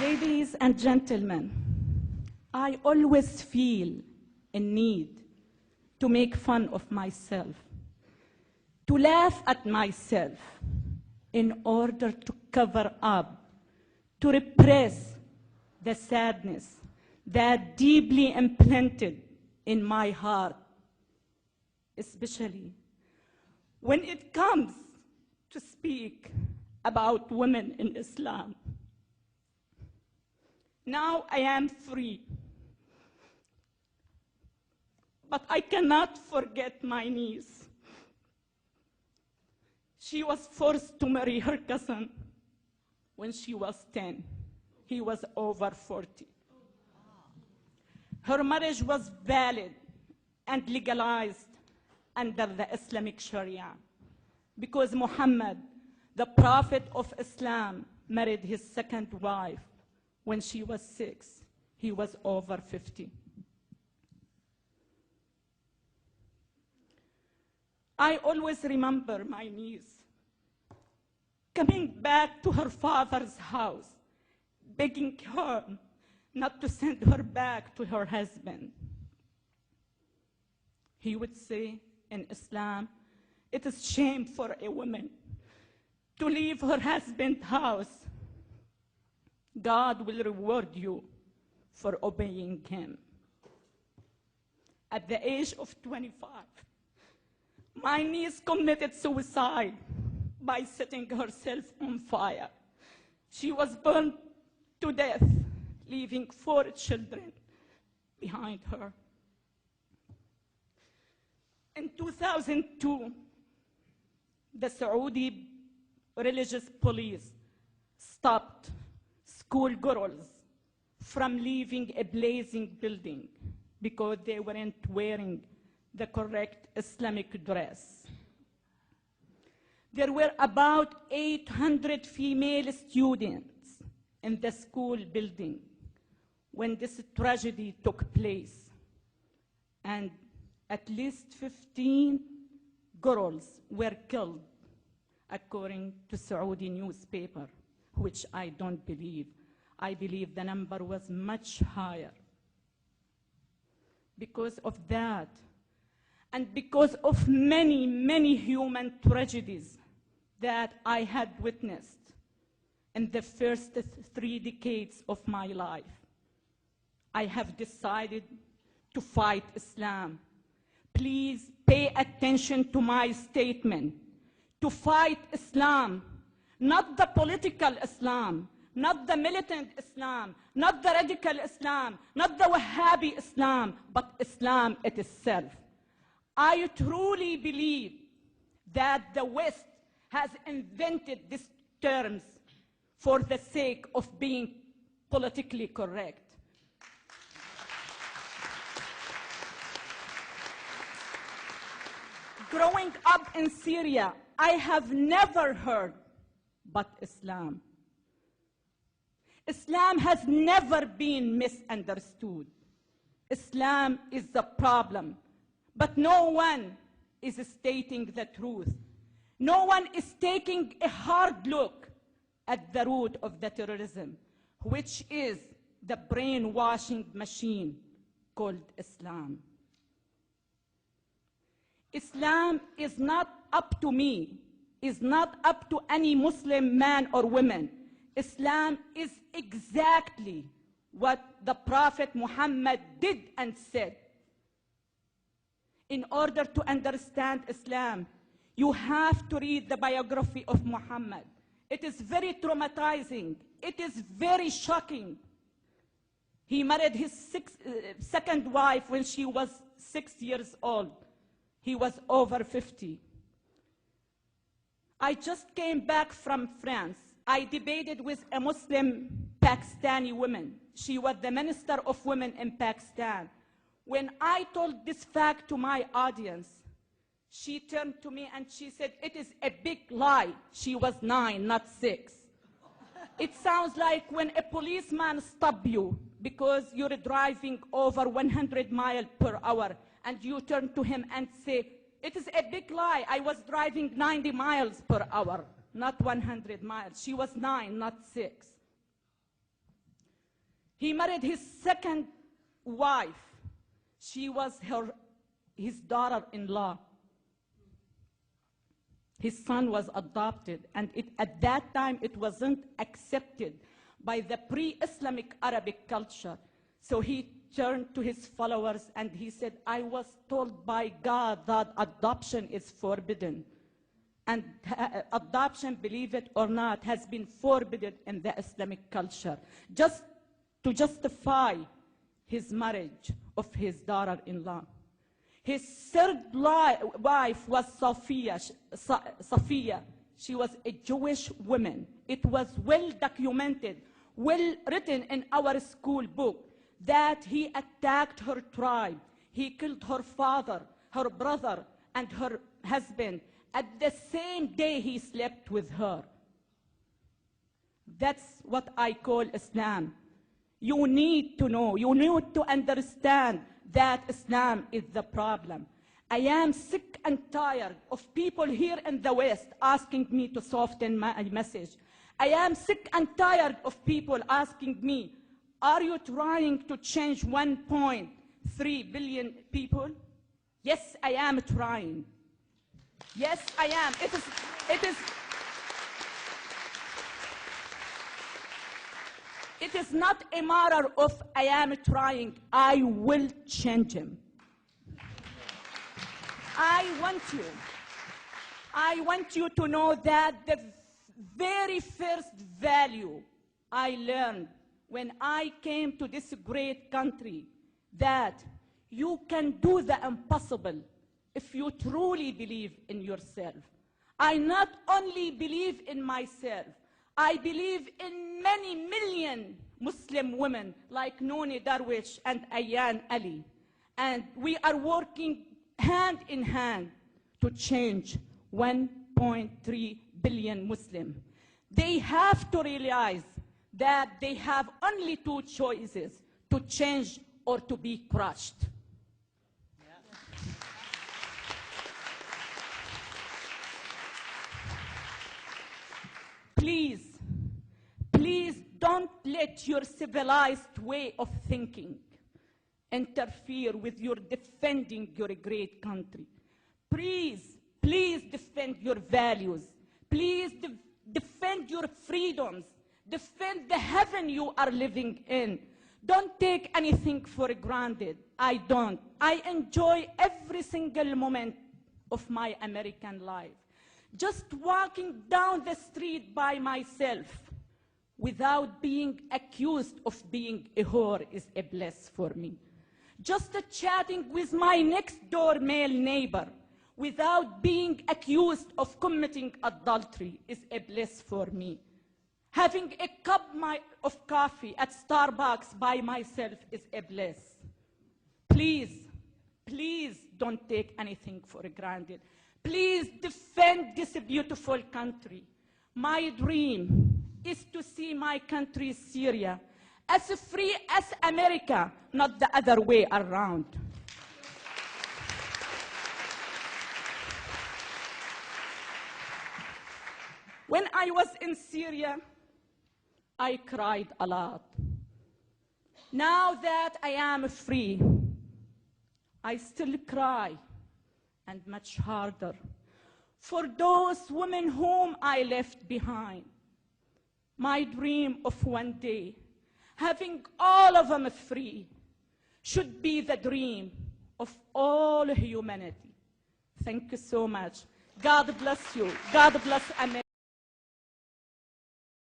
Ladies and gentlemen, I always feel a need to make fun of myself, to laugh at myself in order to cover up, to repress the sadness that deeply implanted in my heart, especially when it comes to speak about women in Islam. Now I am free, but I cannot forget my niece. She was forced to marry her cousin when she was 10. He was over 40. Her marriage was valid and legalized under the Islamic Sharia because Muhammad, the Prophet of Islam, married his second wife when she was 6. He was over 50. I always remember my niece coming back to her father's house, begging her not to send her back to her husband. He would say, in Islam, it is shame for a woman to leave her husband's house. God will reward you for obeying him. At the age of 25, my niece committed suicide by setting herself on fire. She was burned to death, leaving 4 children behind her. In 2002, the Saudi religious police stopped schoolgirls from leaving a blazing building because they weren't wearing the correct Islamic dress. There were about 800 female students in the school building when this tragedy took place, and at least 15 girls were killed, according to Saudi newspaper, which I don't believe. I believe the number was much higher. Because of that, and because of many, many human tragedies that I had witnessed in the first 3 decades of my life, I have decided to fight Islam. Please pay attention to my statement. To fight Islam, not the political Islam, not the militant Islam, not the radical Islam, not the Wahhabi Islam, but Islam itself. I truly believe that the West has invented these terms for the sake of being politically correct. Growing up in Syria, I have never heard but Islam. Islam has never been misunderstood. Islam is the problem, but no one is stating the truth. No one is taking a hard look at the root of the terrorism, which is the brainwashing machine called Islam. Islam is not up to me, is not up to any Muslim man or woman. Islam is exactly what the Prophet Muhammad did and said. In order to understand Islam, you have to read the biography of Muhammad. It is very traumatizing. It is very shocking. He married his second wife when she was 6 years old. He was over 50. I just came back from France. I debated with a Muslim Pakistani woman. She was the Minister of Women in Pakistan. When I told this fact to my audience, she turned to me and she said, "It is a big lie." She was 9, not 6. It sounds like when a policeman stops you because you're driving over 100 miles per hour and you turn to him and say, "It is a big lie. I was driving 90 miles per hour, not 100 miles. She was 9, not 6. He married his second wife. She was his daughter-in-law. His son was adopted, and at that time it wasn't accepted by the pre-Islamic Arabic culture. So he turned to his followers and he said, I was told by God that adoption is forbidden. And adoption, believe it or not, has been forbidden in the Islamic culture, just to justify his marriage of his daughter-in-law. His third wife was Safiya. She was a Jewish woman. It was well documented, well written in our school book, that he attacked her tribe. He killed her father, her brother, and her husband at the same day he slept with her. That's what I call Islam. You need to know, you need to understand that Islam is the problem. I am sick and tired of people here in the West asking me to soften my message. I am sick and tired of people asking me, are you trying to change 1.3 billion people? Yes, I am trying. Yes, I am. It is not a matter of I am trying. I will change him. I want you to know that the very first value I learned when I came to this great country, that you can do the impossible if you truly believe in yourself. I not only believe in myself, I believe in many million Muslim women like Nooni Darwish and Ayaan Ali. And we are working hand in hand to change 1.3 billion Muslims. They have to realize that they have only two choices: to change or to be crushed. Please, please don't let your civilized way of thinking interfere with your defending your great country. Please, please defend your values. Please defend your freedoms. Defend the heaven you are living in. Don't take anything for granted. I don't. I enjoy every single moment of my American life. Just walking down the street by myself without being accused of being a whore is a bliss for me. Just chatting with my next door male neighbor without being accused of committing adultery is a bliss for me. Having a cup of coffee at Starbucks by myself is a bliss. Please, please don't take anything for granted. Please defend this beautiful country. My dream is to see my country, Syria, as free as America, not the other way around. When I was in Syria, I cried a lot. Now that I am free, I still cry, and much harder, for those women whom I left behind. My dream of one day, having all of them free, should be the dream of all humanity. Thank you so much. God bless you. God bless America.